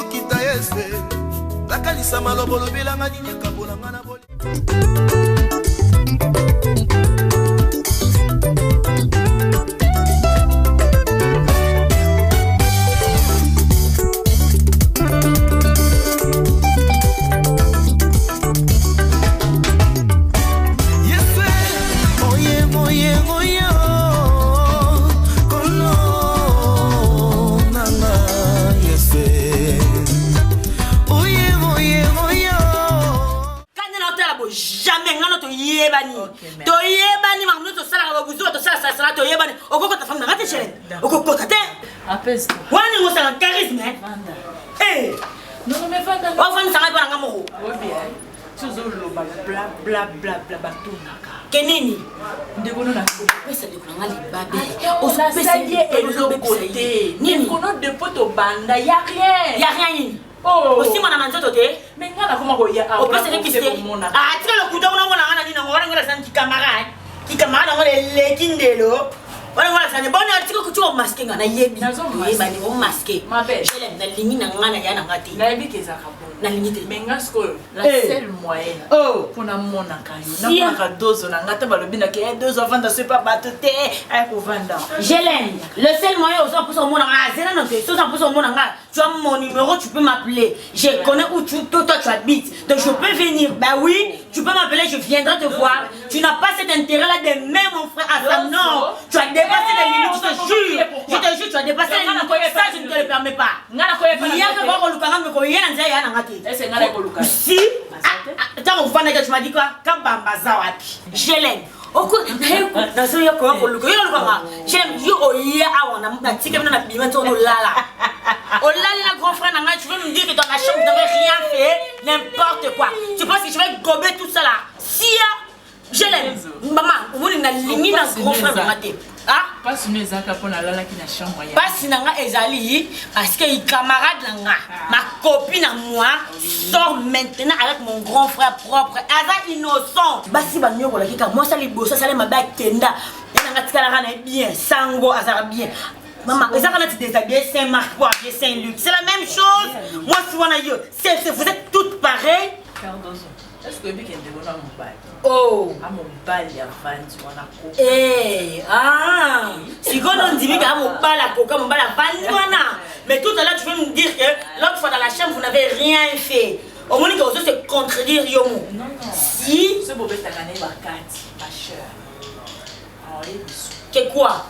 kita yese bakalisa malobo lobelanga nini kabolanga na boli Kenini ndikono na pesa de kuna ngali babe osa pesa ye elo côté nini kono de poto banda ya rien nini aussi mon amanzo te mais ngala koma ko ya o pesa de kiste ah tika lo kuta una mona ngana nini ngora ngora santi camarade ngora le kindelo wala ngora sane bona tika kutu masque ngana yebi yeba ni o masque ma belle je l'aime na lingi na ngana ya na ngati na yebi keza kapo na lingi te mais ngasko la seule moyenne pour na mona kayo na ka dozo na ngata balobi na ke dozo vanda c'est pas batoté ay ko vanda je l'aime le seul moyen aussi pour son mona ngana zela non te so ça pour son mona ngana tu as mon numéro tu peux m'appeler je connais où toi tu habites donc je peux venir bah oui tu peux m'appeler je viendrai te voir tu n'as pas cet intérêt là d'aimer mon frère à ça non tu as dépassé les limites je te jure tu as dépassé les limites ça je ne te le permets pas il y a que voir le carême ko yena nzaya yana ngati est-ce ngala ko luka si tant on va tu m'as dit quoi kabamba za wapi je l'aime oko na so yo ko luka yo luka j'aime yo oya awana na tika na bima to lala olala la grand frère nanga tu veux me dire que dans la chambre tu n'avais rien fait n'importe quoi tu penses que je vais gober tout ça là si je l'aime maman on na lingi na grand frère maté ah pas une ezaka pour la lala qui na chambre ya pas nanga ezali parce que il camarade nanga ma copine à moi sort maintenant avec mon grand frère propre aza innocent basi ba nyoko la kika moi ça les bossa ça les maba kenda nanga tikala kana bien sango azara bien maman ezaka na ti déshabillé Saint-Marc pour habiller Saint-Luc c'est la même chose moi si wana yo c'est vous êtes toutes pareilles est-ce que bikende bona mobile oh a mobile ya vandi wana ko eh ah si gono ndimi ka mobile koka mobile vandi wana mais tout à l'heure tu veux me dire que l'autre fois dans la chambre vous n'avez rien fait au moins que vous se contredire yo non si c'est bobé takane bakati ma chère que quoi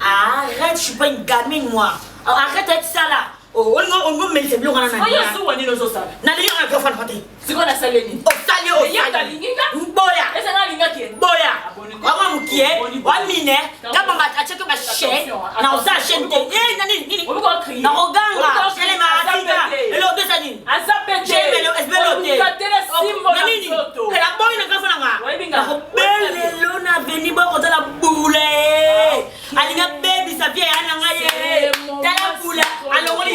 arrête je suis pas une gamine moi arrête avec ça là oh on me met bien on a na yo wani no so sa na liyo na girlfriend fate siko na saleni o sali o ya talinga boya esa na linga ki boya wa mukie wa mine kama acheke ba she na osa shente nini na oganga ele maadika ele odesa nini azapende ele esbelote katela simbo na nini la boy na girlfriend nga na belle lo na veni ba ko la boule alinga baby sa vie ana ngaye tala boule alongoli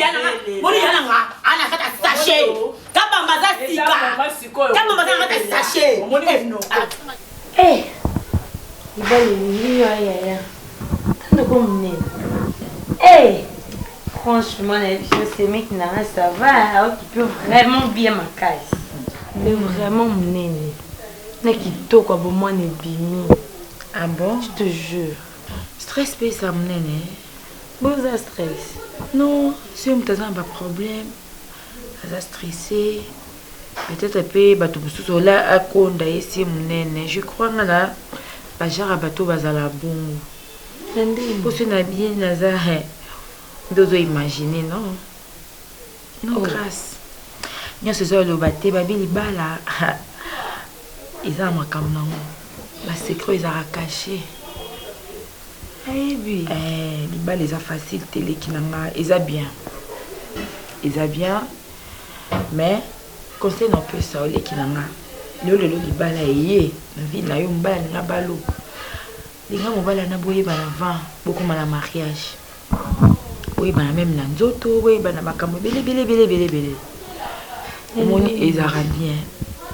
moni yana nga ana kata sachet kaba mbaza sika kaba mbaza kata sachet eh ibali ni ya tande comme né eh franchement je sais mec na ça va occuper vraiment bien ma case mais vraiment mnene na kitoko bo moi ne bimi ah bon je te jure stress pe ça mnene bon ça stress non, si on a un problème, ça a stressé. Peut-être que bateau sous là à Konda ici mon je crois que là, bajara bateau bazala bon. Pour ce n'a bien naza, dodo imaginer non. Non grâce. Nya ce soir le bateau babili bala. Ils ont ma caméra. Ba secret ils ont caché. Les balles les facile télé qui n'anga ils a bien mais conseil non peut ça les qui n'anga le balles yé la vie na yo mbala na balo les gars mbala na boye bala avant beaucoup mal mariage oui bana même na nzoto oui bana makambo belé moni ils a bien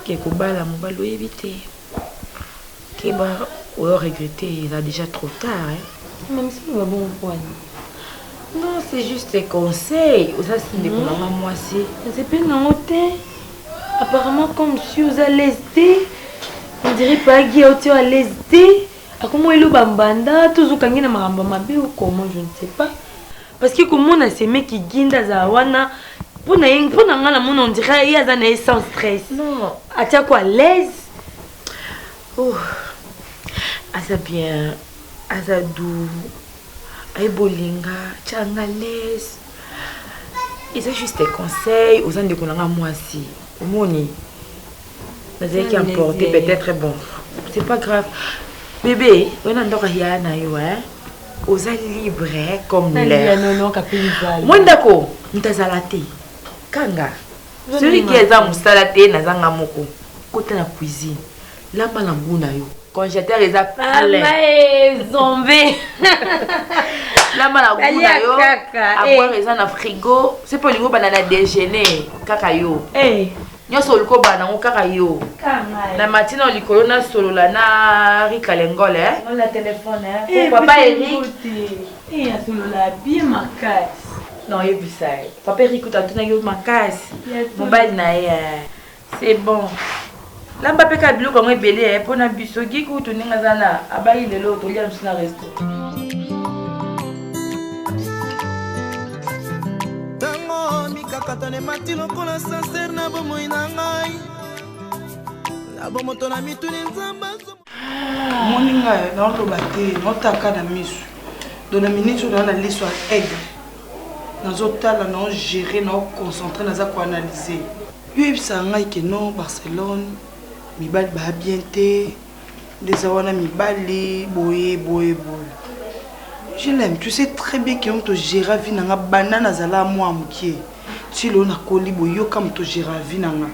quelque bala mbalo éviter que ba ou regretter il a déjà trop tard hein. Même si c'est bon point. Non, c'est juste des conseils. Ça, c'est des conseils. Moi, c'est pas non. Apparemment, comme je suis aux lestés, on dirait pas qu'il y a à lestés. Comment il est bambanda, toujours quand il y a un mabe ou comment, je ne sais pas. Parce que comme on a ces mecs qui guindent à Zawana, pour on dirait qu'il y a un sans stress. Non. À tiens quoi, l'aise. Oh. À ça bien, à ça doux. Aïe bolinga, tchangalaise. Et c'est juste des conseils aux gens de Konanga moi aussi. Au moni. C'est qui importe peut-être bon. C'est pas grave. Bébé, on a encore rien à y hein. Aux gens libres comme l'air. Moi d'accord, nous t'azalate. Kanga. Celui qui est à Moussalate, Nazanga Moko. Côté la cuisine. Là bas la bouna yo. Congélateur les a plein. Zombie. Là bas la bouna yo. À boire les en frigo. C'est pour les banana déjeuner. Kakayo. Eh. Nyoso liko bana ngo kakayo. La matinée on likolo na solo la na rikalengole hein. On la téléphone hein. Papa Eric. Eh ya solo la bien makas. Non, il est ça. Papa Eric tu as tout na makas. Mobile na c'est bon. Là Mbappé ka bilo comme belé pour na biso ki ku to ninga zana abayi lelo to lia msina resto. Tango mikakatane matilo kola sincère na bomoi na ngai. Na bomoto na mituni nzamba. Moninga na to baté notaka na misu. Dona minute na liso aigle. Nazotala na gérer na concentrer na za ko analyser. Yo ebisa ngai ke non Barcelone. Mibali ba bien te des awana mibali boye. Je l'aime, tu sais très bien que on te gère vie nanga banana zala moi mukie. Si l'on a collé boyo comme te gère vie nanga.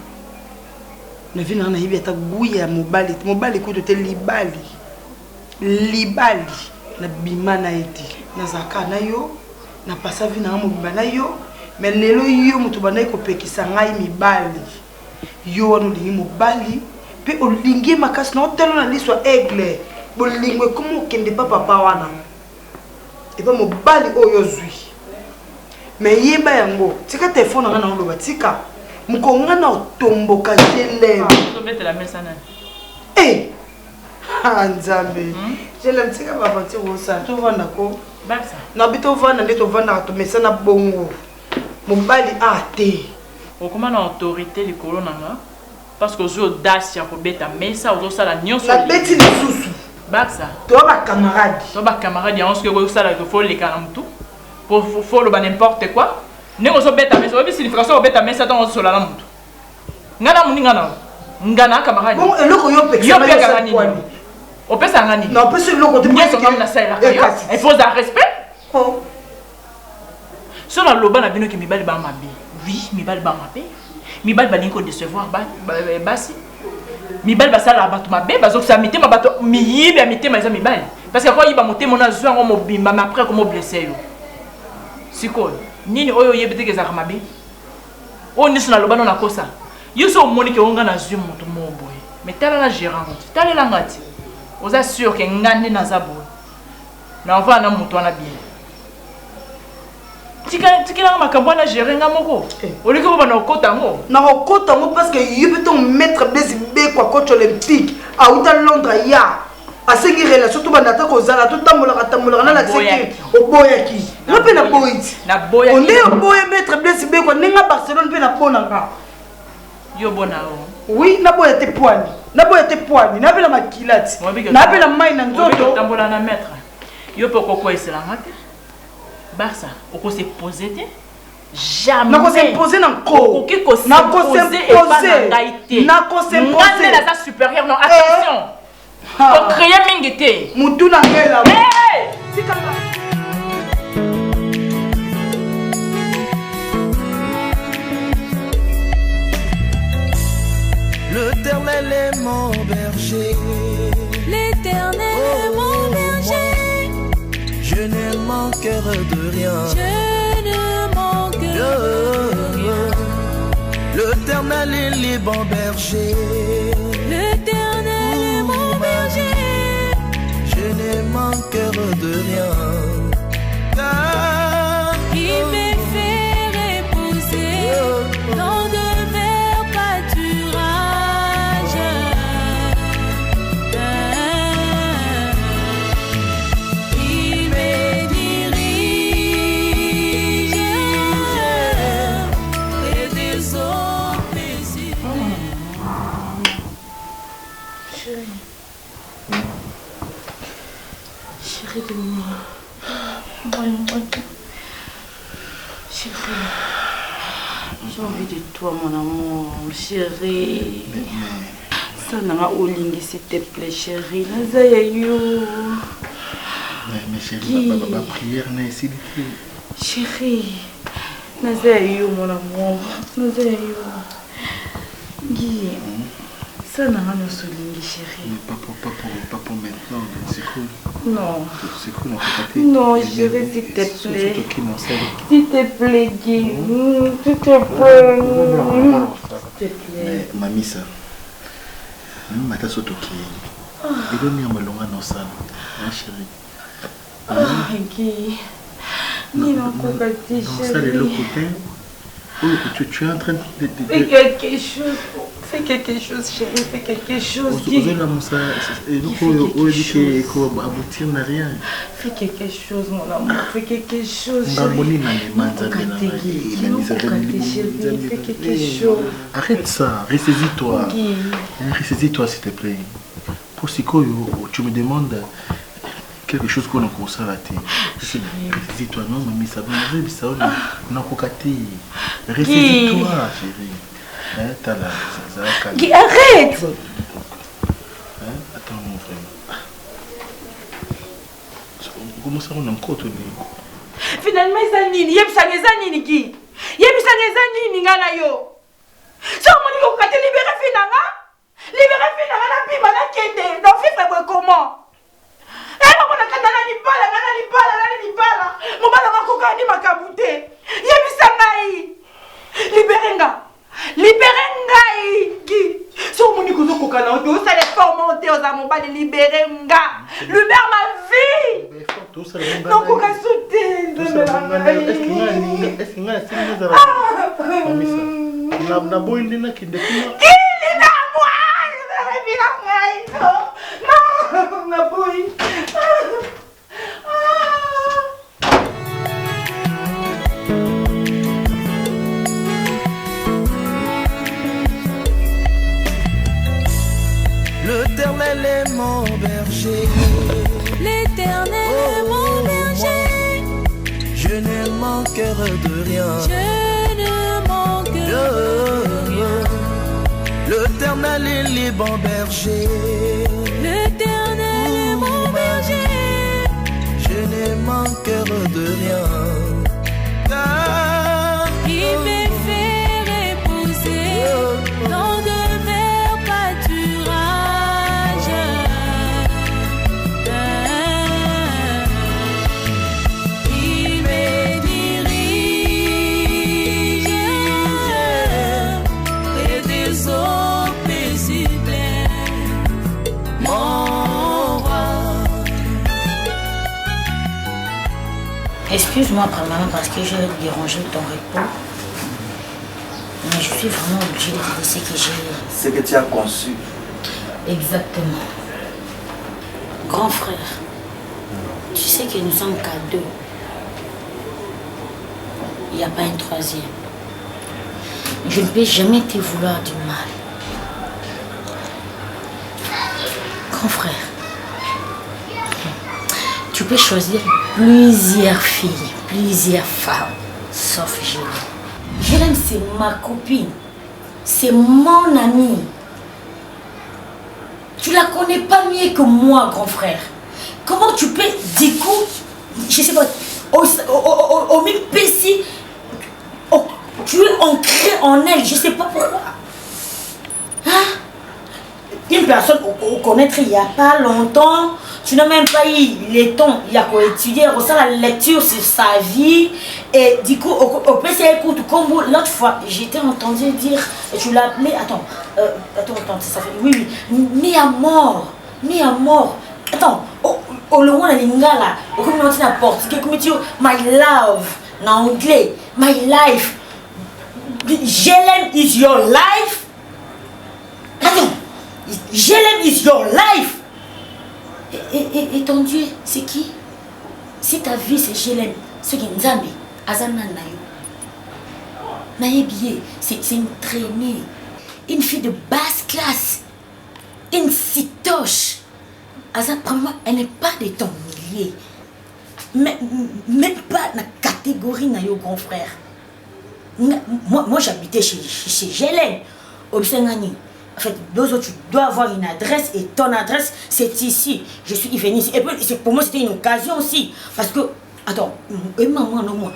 Na vie nanga hibi ata guya mobali ko te libali na bima na eti. Na zaka na yo na passa vie nanga mobali na yo mais lelo yo mutu bana ko pekisa ngai mibali. Yo wanu lingi mobali pe olingi makasi na hôtel na liso aigle bolingwe comme kende papa wana et pas mobali oyo zui mais yeba yango tika téléphone nga na loba tika mukonga na otomboka jelem to mettre la messe na eh nzambe jelem tika baba ti wosa to vanda ko baksa na bito vanda ndeto vanda to mesa na bongo mobali ate okoma na autorité likolo nanga parce que aux audace ya kobeta mesa aux sala nyonso la beti ni susu baksa to ba camarade ya onske ko sala ko faut les karamtu pour faut le n'importe quoi nengo so beta mesa obi signification obeta mesa dans so la mutu ngana muninga na ngana camarade bon eloko yo pekisa yo peka ngani opesa ngani non pesa eloko te bien comme na sala il faut un respect oh sur la loba na bino ki mibali ba mabe oui mibali ba mabe mibali ba linko décevoir basi mibali basala bato mabe bazokisa mitema bato miyibi ya mitema eza mibali parce que quoi yiba motema na zwa ngo mobimba mais après comment blesser yo sikoyo nini oyo yebete ke zaka mabe o niso na lobano na kosa yo so moni ke onga na zwa moto moboye mais tala na gérant tala la ngati oza sûr que ngande na zabo na on va na moto na bien tikila makambo na gérer nga moko oliki ko bana okota ngo na okota ngo parce que yebeton mettre BSB quoi coach olympique à uta Londres ya asengi relation to bana ta ko zala to tambola na la sécurité oboyaki na pe na boyiti na boyaki on est boye mettre BSB quoi ninga Barcelone pe na bonanga yo bona o oui na boye te poani na pe na makilati na pe na mai na nzoto tambola na mettre yo poko ko esela ngate Barça, on peut se poser jamais. On se poser dans le corps. La supérieure, non, attention. On crée mingité. Moutou na ngela. L'Éternel est mon berger. L'Éternel est mon berger. Je ne manquerai de rien. Je ne manquerai de rien. L'Éternel est le bon berger. L'Éternel est mon berger. Je ne manquerai de rien. Car Chérie de moi. Chérie. J'ai envie de toi, mon amour. Chérie. Ça n'a pas oublié, s'il te plaît, chérie. Mais chérie, ma prière n'est ici. Chérie. Nazayo, mon amour. Nazayo. Guy. Ça n'a rien à souligner, chérie. Mais pas pour maintenant, c'est cool. Non. C'est cool, on peut pas. Non, chérie, s'il te plaît. S'il te plaît, Guy. S'il te plaît. S'il te plaît. Mais mamie, ça. Même ma tasse au toki. Il donne un malonga dans ça. Hein, chérie. Ah, Guy. Nina Kokati, chérie. Dans ça, les côté. Oh, tu es en train de... Fais quelque chose. Fais quelque chose, chérie. Fais quelque chose. Vous avez la moussa. Et nous, on dit qu'on va aboutir à rien. Fais quelque chose, mon amour. Fais quelque chose, Fais quelque chose. Arrête ça. Ressaisis-toi. Ressaisis-toi, s'il te plaît. Pour ce que tu me demandes quelque chose qu'on a constaté. Ressaisis-toi. Non, mais ça va. On a constaté. Ressaisis-toi, chérie. T'as là, ça va calmer. Guy, arrête! Attends, mon frère. Comment ça, on a encore tenu? Finalement, ça nini? Yebisanga eza nini, Guy? Yebisanga eza nini, nga na yo? So, mon niveau, quand tu libères Finanga na bima na kende. Donc, vivre comment? Eh, maman, na libala. Mon bala va koka ni makabute. Yebisanga yi. Libérer ngai, Guy. Si on m'a dit que ça les formanté aux amants de libérer nga. Libère ma vie. Non, qu'on a sauté. Est-ce qu'il y a L'Éternel est mon berger. L'Éternel est mon berger. Je ne manquerai de rien. Je ne manquerai de rien. L'Éternel est le bon berger. L'Éternel est mon berger. Je ne manquerai de rien. Car Il me fait reposer dans de verts pâturages. Il me dirige près des eaux paisibles. Mon roi. Excuse-moi, maman, parce que j'ai dérangé ton repos. Mais je suis vraiment obligée de te dire ce que j'ai. Ce que tu as conçu. Exactement. Grand frère, tu sais que nous sommes qu'à deux. Il n'y a pas un troisième. Je ne peux jamais te vouloir du mal. Grand frère, tu peux choisir plusieurs filles, plusieurs femmes, sauf Gélène. Gélène, c'est ma copine. C'est mon amie. Tu la connais pas mieux que moi, grand frère. Comment tu peux, du coup, je sais pas, au même PC, tu es ancré en elle, je sais pas pourquoi. Hein? Une personne qu'on connaître il n'y a pas longtemps, tu n'as même pas eu le temps, il y a qu'à étudier, ressent la lecture sur sa vie. Et du coup, au PC, écoute, comme l'autre fois, j'étais entendu dire, et tu l'as appelé, attends, ça fait, oui, mis à mort. Attends, au loin, la lingala, au communauté n'importe, comme tu my love, en anglais, my life. Gélène is your life. Attends, Gélène is your life. Et ton Dieu, c'est qui? Si ta vie c'est Gélène, ce qui est Nzambi, Azana Nayo. Naye Bié, c'est une traînée, une fille de basse classe. une citoche. Elle n'est pas de ton millier. Même pas dans la catégorie de nos grands frères. Moi j'habitais chez Gélène, au Bsengani. En fait, tu dois avoir une adresse et ton adresse c'est ici. Je suis venu ici. Et puis pour moi c'était une occasion aussi. Parce que, attends, maman, non, moi.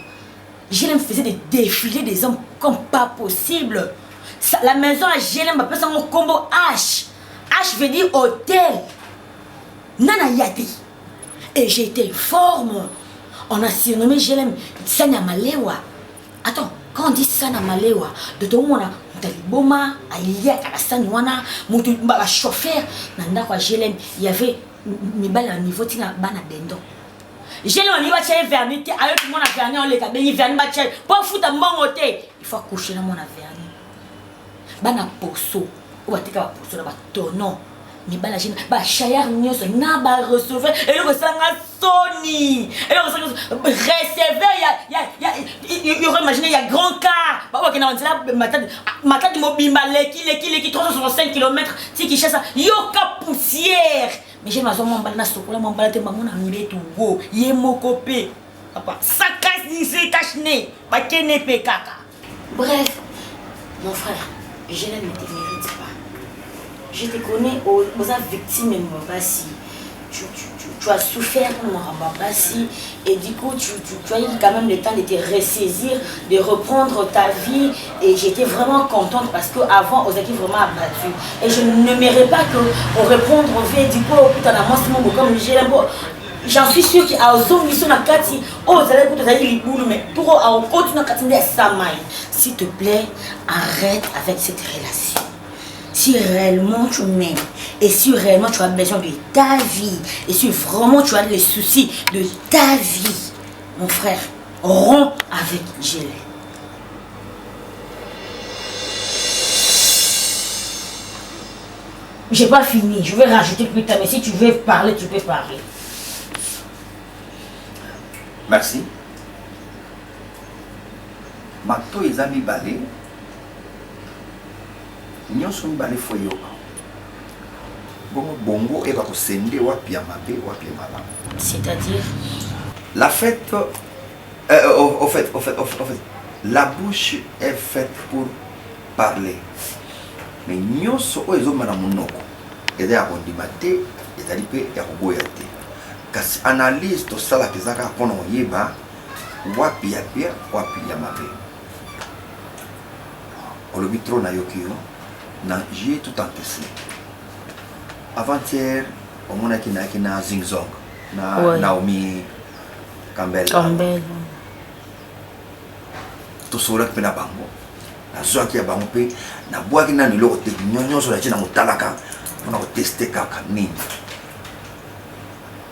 Gélène faisait des défilés des hommes comme pas possible. La maison à Gélène m'appelle ça mon combo H. H veut dire hôtel. Nana Yadi. Et j'étais forme. On a surnommé Gélène Sana Malewa. Attends, quand on dit Sana Malewa, de tout le monde, Boma, Aïlia, Kalasani, Wana, mon chauffeur, Nanda quoi Gélène, il y avait mes balles à niveau de Bana Bendo. Gélène, on y va chercher vernis, avec tout le monde a vernis, on les a bénis, vernis, pour foutre un bon hôtel. Il faut coucher dans mon vernis. Bana Poso, ou à Tika Poso, là-bas, tonneau. Mais bah la jeune, bah chayar nios n'a pas recevé et le resanga Sony et le resanga recevé il y aurait imaginé il y a grand car bah ok non là matin de mobimba leki 365 km si qui chasse yoka poussière mais j'ai ma zone mon balna sokola mon balate maman na mire tout go yemo copé papa ça casse ni c'est cache-nez ba kene pe kaka. Bref mon frère je ne te mérite pas. Je te connais aux victimes de Mabassi. Tu as souffert pour Mabassi et du coup tu as eu quand même le temps de te ressaisir, de reprendre ta vie et j'étais vraiment contente parce qu'avant on était vraiment abattu et je n'aimerais pas qu'on reprendre vie du coup au putain de comme j'ai j'en suis sûre qu'il y a des gens qui sont dans Kati, oh vous allez écouter les boules mais pour continuer à Kati s'il te plaît arrête avec cette relation. Si réellement tu m'aimes et si réellement tu as besoin de ta vie et si vraiment tu as les soucis de ta vie, mon frère, romps avec Gélène. J'ai pas fini, je vais rajouter plus tard, mais si tu veux parler, tu peux parler. Merci. Mato les amis balé. Nyonso mibale fo yoka bongo eba kosende wapi ya mabe wapi ya malamu. C'est-à-dire la fête au fait la bouche est faite pour parler mais nyonso oyo ezomana monoko eza ya kondima te ezali mpe ya koboya te kasi analyse tosalaka eza kaka mpona koyeba wapi ya bien wapi ya mabe. Olobi tro na yoki yo j'ai tout encaissé. Avant-hier, on a été na Zingzong, na Naomi Campbell. Tout cela qui est na bango. Na zoa qui a bango pe, na bois qui na nilo te nyonyo sur la chine na mutalaka, on a testé kaka nini.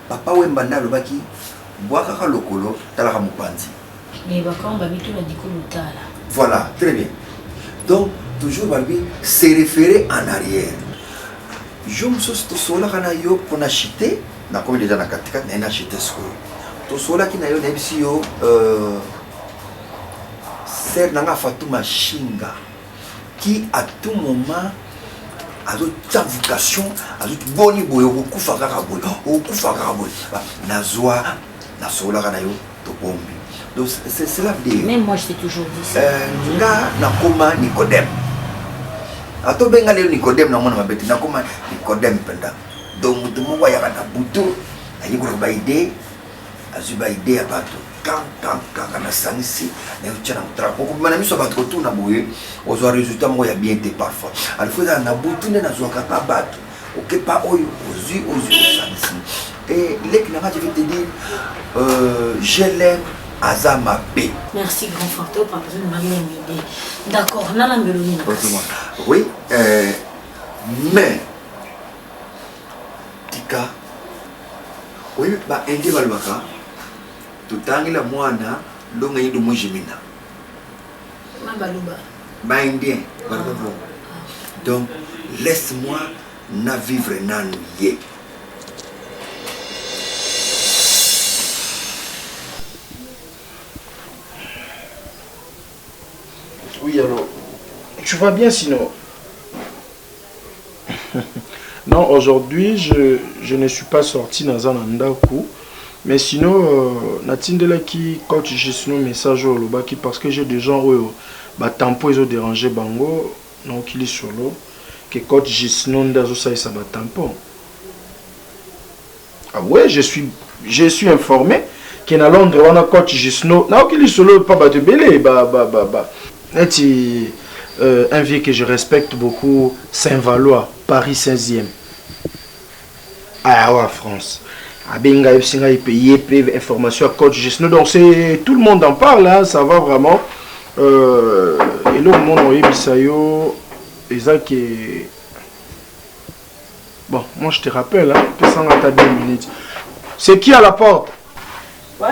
Papa wembanda le baki, bois kaka lokolo, talaka mupanzi. Mais bakon babi tout la diko mutala. Voilà, très bien. Donc toujours se référer en arrière. Je me suis dit que pour acheter, na comme déjà na katika na acheter ce to sola qui na yo nebisi yo ser nanga Fatuma Shinga qui à tout moment a d'autres vocation a d'autres boni boyo okufa kaka boyo na zoa na sola kana yo to bombi. Donc c'est cela veut dire même moi je t'ai toujours dit ça. Nga na koma Nicodème. Ato benga leo Nicodème na mwana mabeti na koma Nicodème penda. Donc mutu moko ya kana butu ayi ko baide azuba ide ya bato quand na sanisi na ucha na trapo ko mana miso bato tout na boye ozo résultat mo ya bien te parfois. Alfo na butu na zo ka bato. OK pas oyo ozu sanisi. Et les qui na je vais te dire je l'aime Azama B. Merci grand frère, pas besoin de m'amener une idée. D'accord, on a la mélodie. Oui, mais Tika, oui, bah indi balbaka, tout tangi la moana, longa yidu mujimina. Ma baluba. Bah indien, balbaka. Donc laisse-moi na vivre nanouye. Oui, alors, tu vas bien sinon? Non, Non, aujourd'hui, je ne suis pas sorti dans un andaku. Mais sinon, natindela qui coach juste nos messages au lobaki parce que j'ai des gens où tampon ils ont dérangé bango non qu'il est solo que coach juste non d'azo ça ça tampon. Ah ouais, je suis informé que dans Londres on a coach juste non qu'il est solo pas battre belé un vieux que je respecte beaucoup, Saint-Valois, Paris 15e. Ah ouais, France. Abenga Singa il paye information à coach Gisno. Donc c'est tout le monde en parle hein, ça va vraiment. Et là le monde a bisayo et ça qui bon, moi je te rappelle hein, que ça va 2 minutes. C'est qui à la porte? Ouais.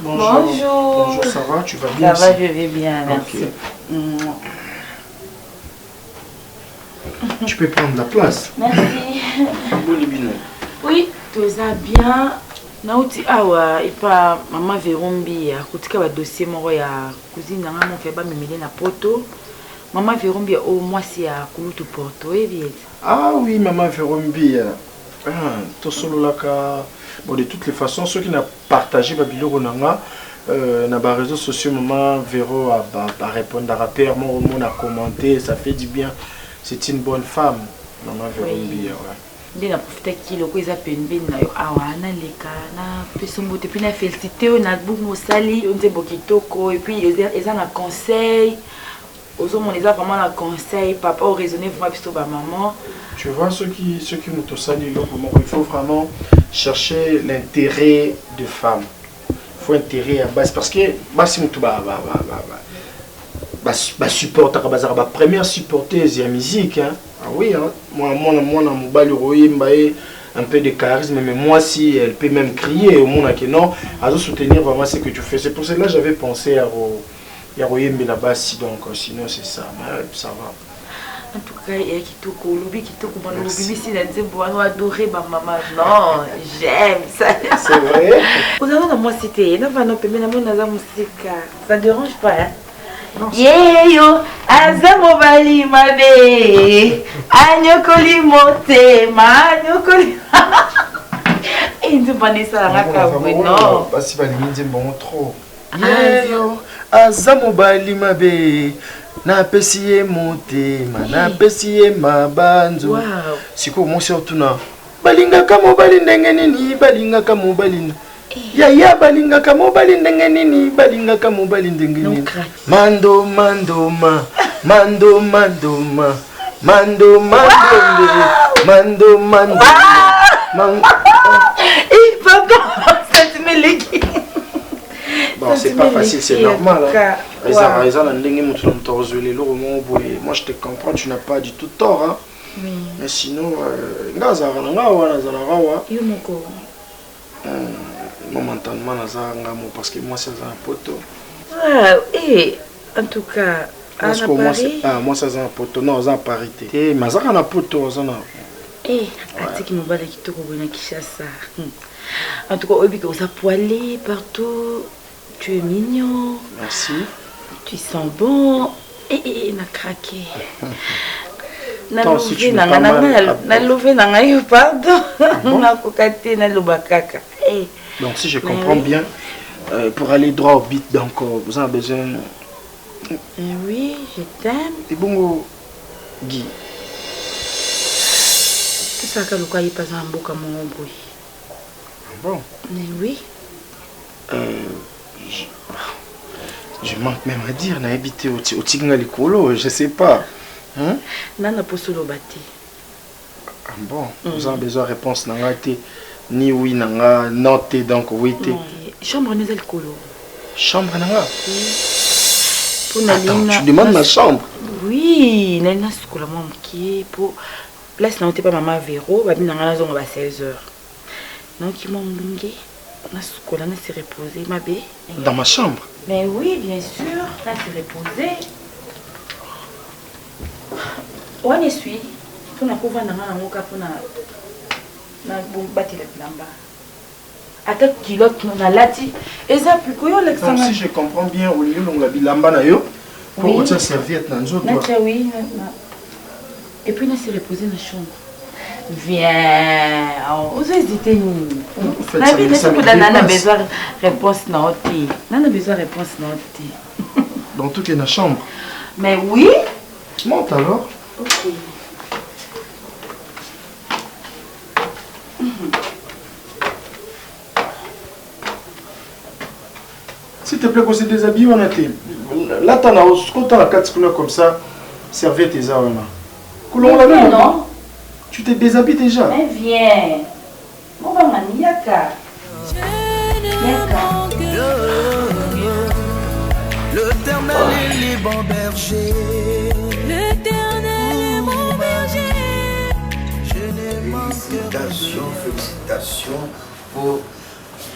Bonjour. Bonjour, ça va, tu vas bien? Ça va, je vais bien, merci. Okay. Tu peux prendre la place. Merci. Oui, tout ça bien. Nauti awa et pas maman Verombi à kutika ba dossier moko ya cousine nga mon fait ba memele na poto. Maman Verombi au mois si à kulutu porto et bien. Ah oui, maman Verombi. Ah, to solo laka. Bon, de toutes les façons, ceux qui n'ont partagé Babilo Ronanga, dans les réseaux sociaux, maman Véro a répondu à rappel, mon a commenté, ça fait du bien. C'est une bonne femme, maman Véro. Dès la profité qu'il a peine na yo awana leka na pesombo te puis na félicité on a beaucoup sali on te bokitoko et puis ils ont un conseil aux hommes on les a vraiment un conseil papa au raisonner vraiment plutôt ba maman. Tu vois ceux qui nous salient il faut vraiment chercher l'intérêt de femme. Il faut intérêt à base parce que si nous supporter la première supporteuse de la musique hein. Ah oui hein. Moi un peu de charisme mais moi si elle peut même crier au monde que non à soutenir vraiment ce que tu fais. C'est pour cela que j'avais pensé à Royembe là-bas donc sinon c'est ça mais ça va. En tout cas, il y a Kitoko, Loubi Kitoko, Loubi, si la Zembo, on a adoré ma maman. Non, j'aime ça. C'est vrai. Vous avez moi cité, non, non, mais non, la musique, ça ne dérange pas, hein? Yeyo, Azamo Bali, ma bé, Agnokoli Mote, Magnokoli. Il ne pas ça, non. Pas si Bali, c'est bon trop. Yeyo, Azamo Bali, ma bé. Na pesiye motema na pesiye mabanzo siko mo surtout na balinga kamo balindenge nini balinga kamo balinda ya balinga kamo balindenge nini balinga kamo balindenge nini mando mando ma mando mando ma mando mando mando il va pas ça me légui. Bon, c'est pas facile, c'est normal. Moi, je te comprends, tu n'as pas du tout tort. Hein? Oui. Mais sinon, momentanément, parce que moi, c'est un poteau. Et en tout cas, moi, c'est un poteau. Non, c'est un parité. Mais c'est un poteau. Eh, Atiki Mobala qui te revoit à Kishasa. En tout cas, Obi, on s'est poilé partout. Tu es mignon. Merci. Tu sens bon. Et na craqué. Na levé na pardon. Na kokate na lobakaka. Donc si je comprends bien, pour aller droit au but, donc vous avez besoin. Oui, je t'aime. Et bon, Guy. C'est ça que le cas est pas un beau comme mon bruit. Bon. Mais oui. Je manque même à dire, n'a habité au Tignalikolo, je sais pas. Hein? Nana posolo bati. Ah bon, vous avez besoin de réponse n'a été ni oui n'a noté donc oui té. Chambre n'est le colo. Chambre n'a. Attends, tu demandes ma chambre? Oui, n'a scola mon qui pour place n'a pas maman Véro, va bien n'a zone à 16h. Donc ils m'ont bingé. On a s'est reposé, ma bé. Dans ma chambre? Mais oui, bien sûr. Là, s'est reposé. On est suivi. On a couvert dans un moka pour na bâti la plamba. Attends, kilote, on a lati. Et ça, puis quoi, Alexandre? Si je comprends bien, au lieu de la bilamba na yo, pour que tu serviette dans une autre. Oui. Et puis, on s'est reposé dans la chambre. Viens. Vous hésitez ni. fait, La vie, ça me n'a dépasse. besoin de réponse non thé. N'a besoin de réponse non thé. Dans tout cas, dans la chambre. Mais oui. Monte alors. Ok. S'il te plaît, qu'on se déshabille, on a été. Là, t'en as quand t'as la 4 couleurs comme ça, serviette tes armes. Coulons la même. Non. Tu t'es déshabillé déjà. Mais viens. Mon maman, yaka. L'éternel est les bons bergers. L'éternel est mon berger. Je n'ai manqué Félicitations, félicitations pour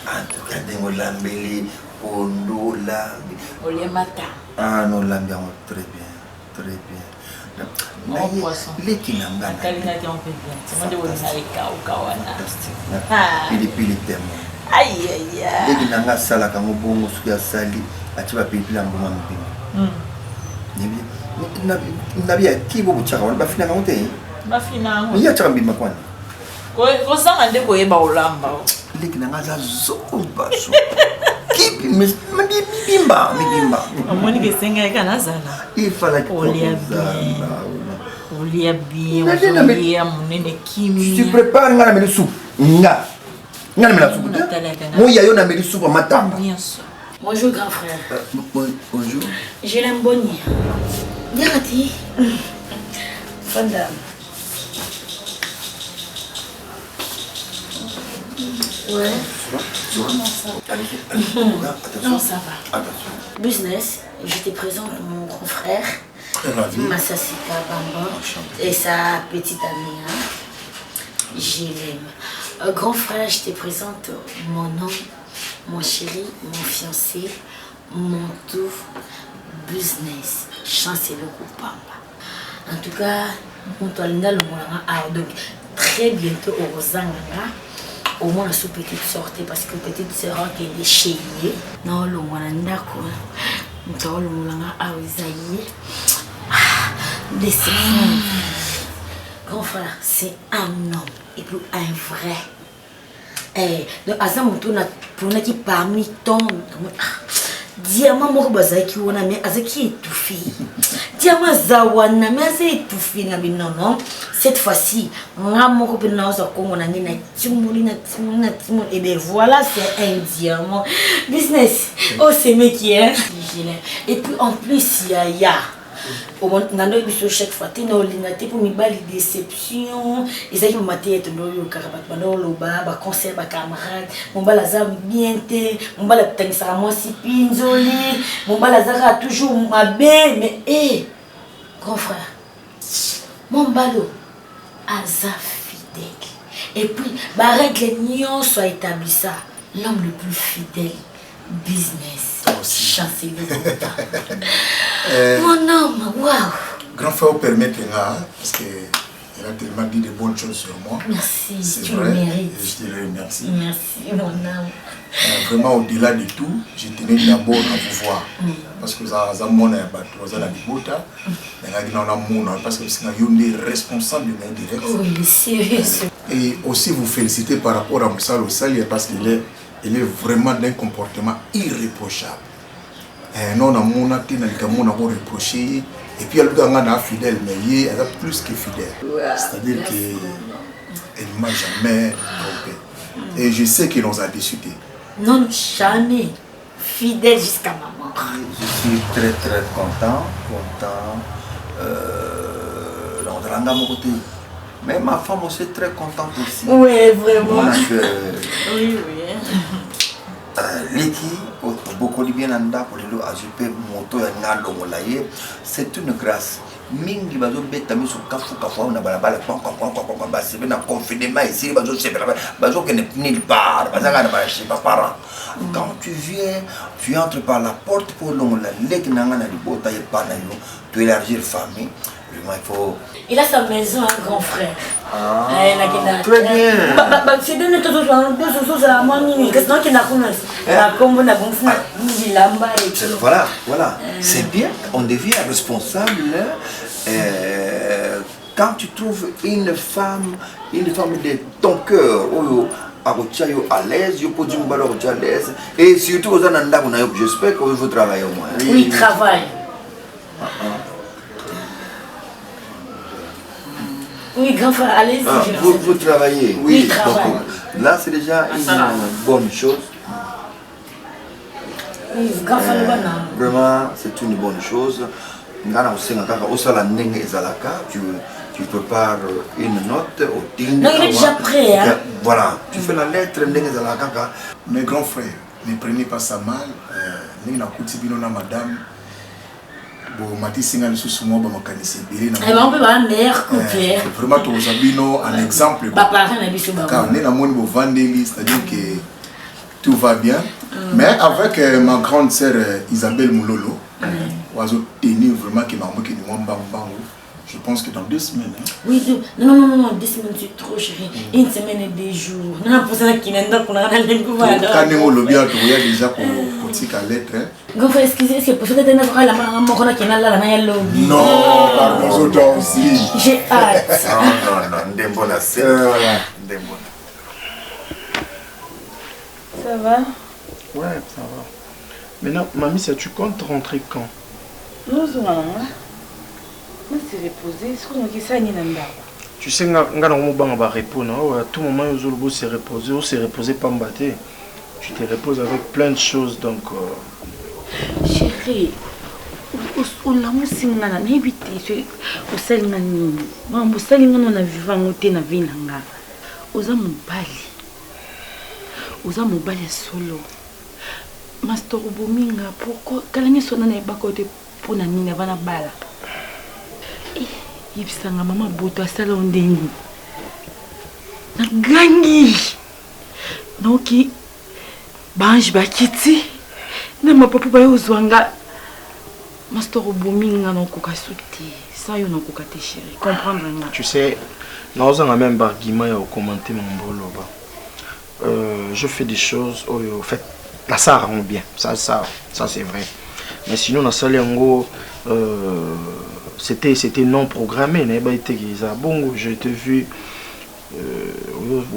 en tout cas de l'ambeli pour nous lambi. Olemata. Ah nous lambi très bien, très bien. Bon poisson. Les qui n'ont pas Kalina qui en fait bien. C'est moi de vous aller kawana. fantastique. Pili tellement. Aïe aïe aïe. Les qui n'ont pas ça là quand on bon suya sali, tu vas payer la bonne mpima. Nabi qui vous tchaka on va finir quand t'es. Bafina. Il y a tchaka mbima kwani. Ko sanga nde ko yeba olamba. Les qui n'ont pas ça zomba so. Qui mbimba. Amoni ke senga kana zala. Il fallait que Olia bien, olia munene kimi. tu prépares ngana meli soupe. Ngana meli soupe. Moi yayo na meli soupe matamba. Bien sûr. Bonjour grand frère. Bonjour. Je l'aime Bonnie. Dirati. Fanda. Ouais. Non, ça va. Business, je te présente mon grand frère. Massasika Bamba et sa petite amie. Hein. Je l'aime. Grand frère, je te présente mon homme, mon chéri, mon fiancé, mon tout business. Chancelier Kupamba. En tout cas, on doit donc très bientôt au Rosangana. Au moins la petite sortie parce que petite sœur qui est déchirée. Non, le moins d'accord. Nous le moulanga à Isaïe. Laissez-moi. Grand frère, c'est un homme et puis un vrai. Donc, Azamoutou n'a pour qui parmi ton diamant moko bazaki wana mais azaki étouffé. Diamant zawana mais azaki étouffé na binono. Cette fois-ci, nga moko pe na oza kongo na ngina timuli na timuli et bien voilà c'est un diamant business. Oh c'est mec qui est. Et puis en plus il y a au moment où chaque fois tu n'as pas pour me bali déception et ça qui m'a maté être dans le carabat dans le bas ba concert ba camarade mon balaza bien té mon bala peut-être ça moi si pinzoli mon balaza toujours ma belle mais grand frère mon balo aza fidèle et puis ba règle nion soit établi ça l'homme le plus fidèle business chancelier mon homme, waouh! Grand frère, permettez là, parce qu'elle a tellement dit de bonnes choses sur moi. Merci, c'est tu vrai, le mérites. et je te le remercie. Merci, mon âme. Vraiment, au-delà de tout, je tenais d'abord à vous voir. Parce que ça a mon bateau, ça a des bota, parce que c'est un responsable de mes directs. Oui, sérieux. Et aussi vous féliciter par rapport à Moussa Lossali parce qu'il est vraiment d'un comportement irréprochable. Non, on a reproché. Et puis, elle est fidèle, mais elle est plus que fidèle. C'est-à-dire qu'elle ne m'a jamais trompé. Et je sais qu'elle nous a discuté. Non, jamais. Fidèle jusqu'à ma mort. Je suis très très content. Mon côté. Mais ma femme aussi est très contente aussi. Oui, vraiment. Oui. Leki, beaucoup de bien anda pour le ajuper moto ya ngalo molaye, c'est une grâce. Mingi bazo beta mi sur kafu na balabala kwa basi bena confinement ici bazo c'est bazo que nulle part bazanga na bashi papa. Quand tu viens, tu entres par la porte pour la leki nanga na libota et pas na yo, tu élargir famille. Il faut. Il a sa maison, un grand frère. Ah, très bien. C'est bien de tout ça. Voilà. C'est bien. On devient responsable quand tu trouves une femme de ton cœur, à l'aise, à l'aise, et surtout j'espère que vous travaillez au moins. Oui, il travaille. Oui, grand frère, allez-y. Vous travaillez. Oui, travaille. Donc, là, c'est déjà une bonne chose. Oui, grand frère, vraiment, c'est une bonne chose. Tu prépares une note au Tinder. Non, il est déjà prêt. Hein? Voilà, tu fais la lettre. Mes grands frères, ne prenez pas ça mal. Madame. Bon, Mati Singal sous moi, on peut avoir un meilleur couple. Vraiment, tu as un exemple. C'est-à-dire que tout va bien. Mais avec ma grande sœur Isabelle Moulolo, tenir vraiment qui m'a manqué de moi, je pense que dans 2 semaines. Hein. Oui, non, 2 semaines c'est trop chérie. Une semaine et 2 jours. Non, pour ça qu'il y a quand on le bien, tu vois déjà pour petite lettre. Gonfre, excusez, c'est pour ça que tu as la maman qui n'a la lobby. Non, pardon, toi aussi. J'ai hâte. Non, voilà. Ça va? Ouais, ça va. Maintenant, mamie, ça, tu comptes rentrer quand? Nous allons. Je suis reposée. Tu sais, on va répondre. À tout moment, on se reposer. On se reposer pas m'battre. Tu te reposes avec plein de choses. Donc. Chérie, on a un signal. On a évité. On s'est dit, on s'est dit, on a vécu en hôtel, on a vécu en hôtel. On a mobile solo. Master Bominga, pourquoi quand on est pas côté pour na nina vana bala. Et ibisanga mama boto asala ondeni. Na gangi. Noki banj bakiti. Na mapapa ba yozwanga. Master Bominga no kokasuti. Ça yo no kokate chérie. Comprendre nga. Tu sais, nous avons même argument à commenter mon bolo. Je fais des choses au fait. Là, ça rend bien, ça c'est vrai. Mais sinon, dans Salengo, c'était non programmé. Bon, je t'ai vu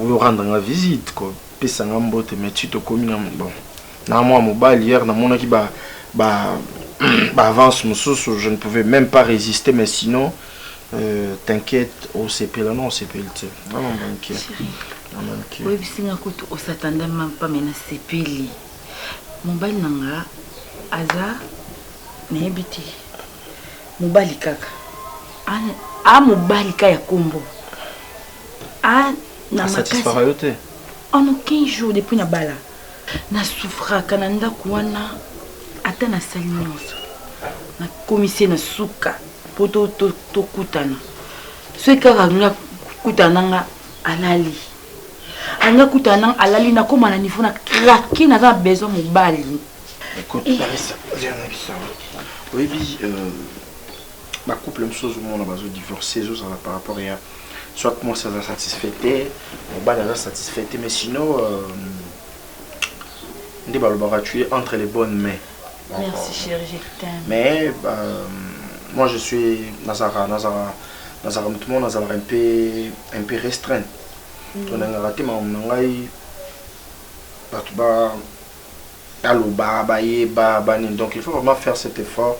rendre la visite. Mais tu te commis bon. Dans moi, mobile hier, dans mon équipe, avance, je ne pouvais même pas résister. Mais sinon, t'inquiète, au CP là, non, au CP, tu sais. Vraiment, t'inquiète. Oui, si on s'attendait même pas à CP. Mobile nanga aza nebiti mobile kaka a mobile ka ya kombo a na makasi en 15 jours depuis na bala na souffra kananda kuana ata na sali nyonso na commissaire na suka poto to kutana so kaka nga kutana nga alali anga kutana alali na koma na niveau na craquer na besoin mobile. Écoute, Larissa, oui, ma couple même chose on a besoin de divorcer ça par rapport à soit moi ça satisfait mobile ça satisfait mais sinon on débat tu es entre les bonnes mains. Merci chérie, je t'aime. Mais moi je suis Nazara un peu restreint. On a raté donc il faut vraiment faire cet effort.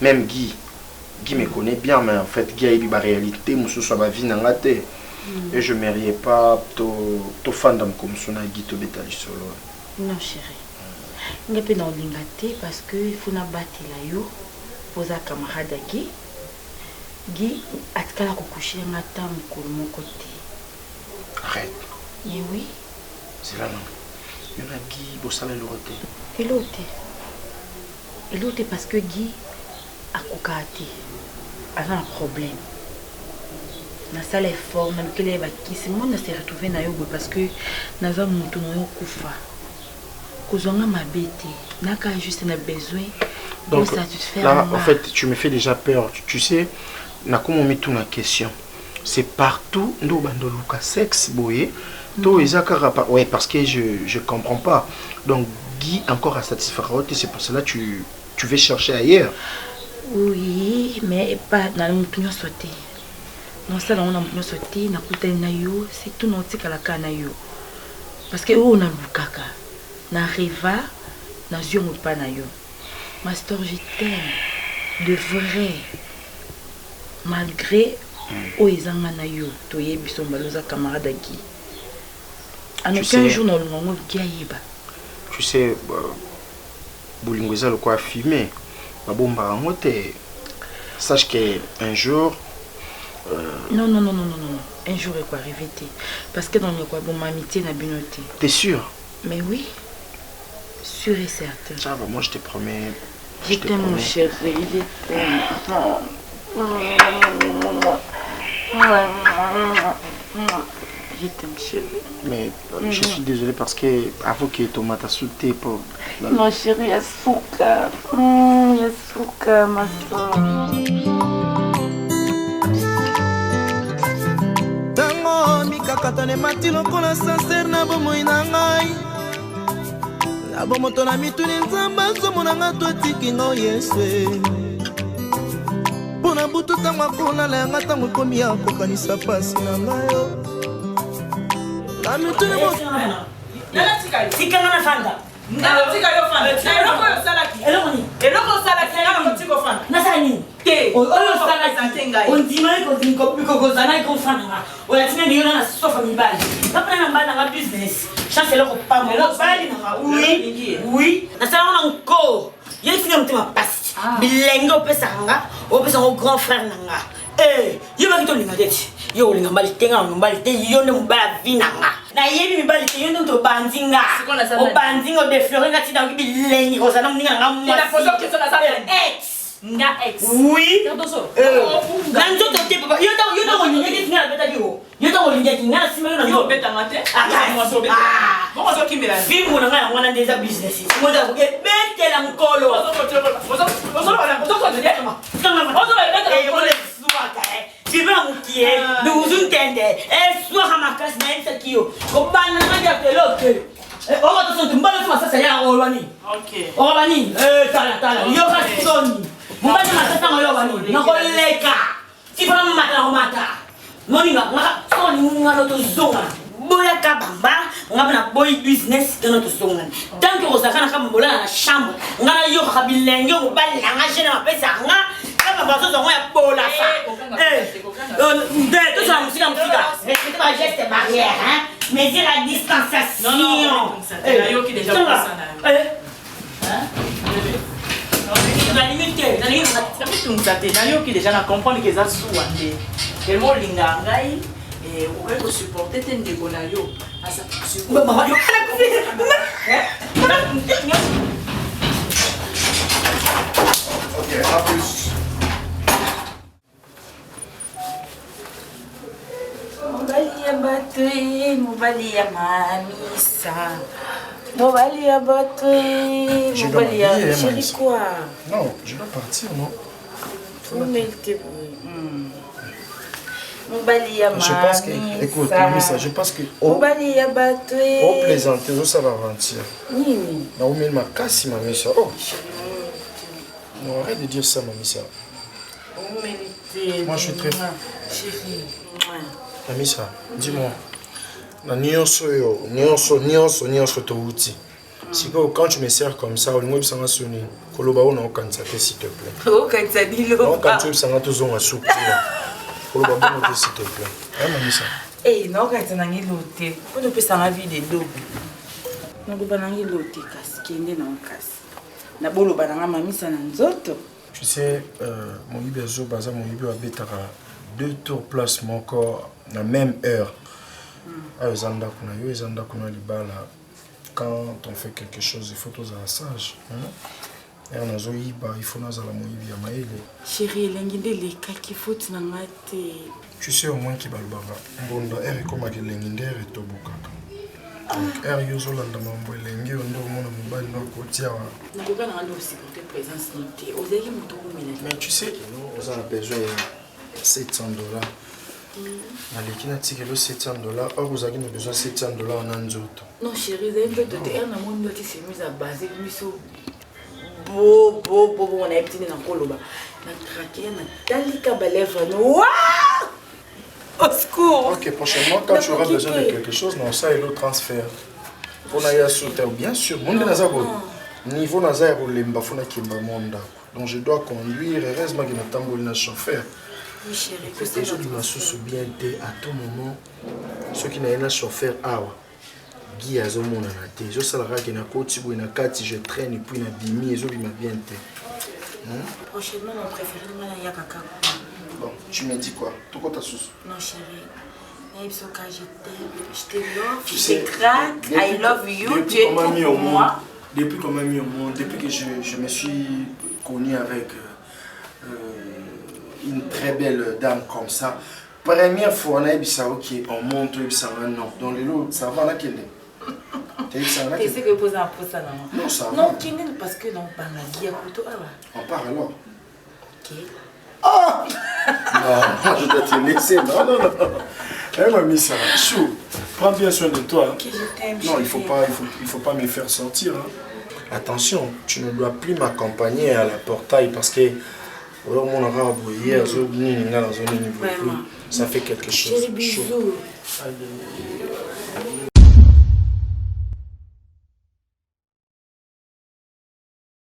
Même Guy me connaît bien, mais en fait Guy a eu la réalité, et je ne méritais pas to fandom comme son Guy to bétali solo. Non chérie, il n'y a pas d'ordinateur parce qu'il faut battre la yo pour sa camarade Guy a tout cas coucher un temps pour mon côté. Arrête. Et oui. C'est là non. Il y en a Guy, Bossala l'autre. Et l'autre parce que Guy a cocaté. Avait un problème. Na salle est fort, na lequel va qui c'est moi na s'est retrouvé na yo parce que na va monter na yo kufa. Kozonga ma bête. Na ka juste na besoin donc pour satisfaire. Là en fait tu me fais déjà peur. Tu sais, na comment mis tout la question. C'est partout nous bandoluka sexe boyé. Ouais, parce que je comprends pas. Donc Guy encore à satisfaire, c'est pour cela que tu veux chercher ailleurs. Oui, mais pas dans le mouton sauté. Non, ça, on a sauté, on a coupé un naïo, c'est tout notre calaka naïo. Parce que on a le caca. Na reva, na yom pas naïo. Master, je t'aime. De vrai. Malgré oezanga naïo, toye biso mbaloza camarade qui. En aucun jour, on a gaïba. Tu sais, Boulingouza le quoi fumer. Babomba en sache qu'un jour. Non. Un jour, il faut arriver. Parce que dans le quoi, bon, ma amitié n'a bien noté. T'es sûr? Mais oui. Sûr et certain. Ça va, moi je te promets. Je t'aime, mon chéri. Je t'aime. Je t'aime, chéri. Mais je suis désolé parce que avant que Thomas t'a sauté pour. Non, chéri, il y a souka. Il y a souka, ma soeur. Tango mikakatane mati lokola sincere na bomoi na ngai. Na bomoto na mituni nzamba azomona nga to atiki nga Yesu. Mpona butu ntango akolala yanga ntango ekomi ya kokanisa pasi na ngai yo. Na mituni tikanga na fanda Tika yo fanda. Eloko yo salaki. Eloko salaki na motiko fanda. Nasani. Te. Oyo salaki. On dit mal ko zana ko fanda. Oya tina ndio na sofa mibali. Napana na mbana nga business. Chance eloko pa mo. Bali na oui. Nasala na nko. Yesi na mtima pasi. Bilengo pesa nga. O pesa ngo grand frère nanga. Yo ba kito linga deti. Yo linga mbali tenga mbali te yo ne mbala vinanga. Na yebi mbali te yo ne to bandinga. O bandinga de fleurir ngati na bilengi ko sana mninga ngamu. La photo que ça la salle. Nga ex. Oui. Nanzo to te papa. Yo to linga deti ngala beta yo. Yo to linga deti ngala sima yo na yo beta ngate. Moi so beta. Bon so kimela. Film na ngala ngwana déjà business. Mo da ko bete la nkolo. Tu veux un qui est, nous nous entendons, et soit à ma classe, mais c'est qui est, au ban, on va dire l'autre. On va te sentir mal, ça, ça y est, on va venir. Ok. On va venir, tala, il y aura sonné. Mon père m'a fait un yobani, non, les cas. Si vous m'avez maté, on m'a non, il va, on a notre zone. Boya kabamba, on a un boy business dans notre zone. Tant que vous avez un cambola dans la chambre, on a un yoka bilingue, on va l'engager dans la paix, ça va. Kama bazo zongo ya bola ça. Tout ça musique respectez ma geste barrière hein. Mesurer la distanciation. Non. C'est yo qui déjà ça là. Hein? Na limite, na yo qui déjà na comprendre que ça souvent que mo linga ngai et on peut supporter ten de gonayo. Asa maman yo ala couper. OK, à plus. Mobali ya mamisa. Mobali ya batwe. Mobali ya chéri quoi? Non, je dois partir, non? Mobali ya mamisa. Je pense que, écoute, Misa, je pense que. Mobali ya batwe. Au plaisanter, ça va aventure. Nini? Naomi ma casse, mamisa. Oh. Non, arrête de dire ça, mamisa. Moi, je suis très. Chérie. Mamisa, dis-moi. Na nyonso touti. Si quand tu me sers comme ça, on va s'en assurer. Koloba on a aucun saté s'il te plaît. Aucun saté lo. Quand tu s'en as toujours un soupe. Koloba bon s'il te plaît. Hein Mamisa? Eh non quand tu n'as ni loté. Quand tu peux s'en vie de dos. Non tu pas ni loté kasi kende na kasi. Na bolo bananga Mamisa na nzoto. Tu sais mon ibezo baza mon ibe abetaka 2 tours place mon corps na même heure. Ezanda kuna yo ezanda kuna libala. Quand on fait quelque chose, il faut tous un sage. Et on a zoïba, il faut nous aller moïbi à maïle. Chérie, l'enginde les cas qui faut n'angate. Tu sais au moins qui balbara. Bon, er comme que l'enginde est au bokaka. Donc er yozo landa mambo l'enginde on doit mon mobile no kotia. Nous devons rendre aussi pour tes présences notées. Aux équipes nous mais tu sais, on a besoin de $700. Alekina tikelo $700. Or vous avez besoin $700 en anzoto. Non chérie, c'est un peu de terre na mon doit se mise à baser miso. Bo on a petit na koloba. Na craquer na talika balèvre no. Au secours. Ok, prochainement, quand tu auras besoin de quelque chose, non, ça et le transfert. Pour n'aller sauter, bien sûr. Mon niveau Naza pour les mbafuna kimba monda. Donc je dois conduire. Heureusement qu'il y a un tambour et chauffeur. Oui, chérie, que c'est ça. Je suis bien à tout moment. Ceux qui n'ont pas un chauffeur, Guy a zo mon anaté. Je sais que na côté ou na kati je traîne et puis na bimi et zo bima bien té. Prochainement mon préféré na yakaka. Bon, tu me dis quoi? Toi quoi ta sauce? Non chérie. Je te love, tu sais, I love you, tu es tout pour moi. Depuis qu'on m'a mis au monde, depuis que je me suis connu avec une très belle dame comme ça, première fois on a dit ça, ok, on monte, non. Donc les lots, ça va, on a quel Qu'est-ce que vous posez un peu ça, non? Non, ça va. Non, parce que non, pas la guille à couteau. On part alors. Ok. Ah non, je dois te laisser. Non. Elle m'a mis ça. Chou, prends bien soin de toi. Ok, je t'aime. Non, il faut pas me faire sortir. Hein. Attention, tu ne dois plus m'accompagner à la portail parce que ça fait quelque chose. Chérie, bisous.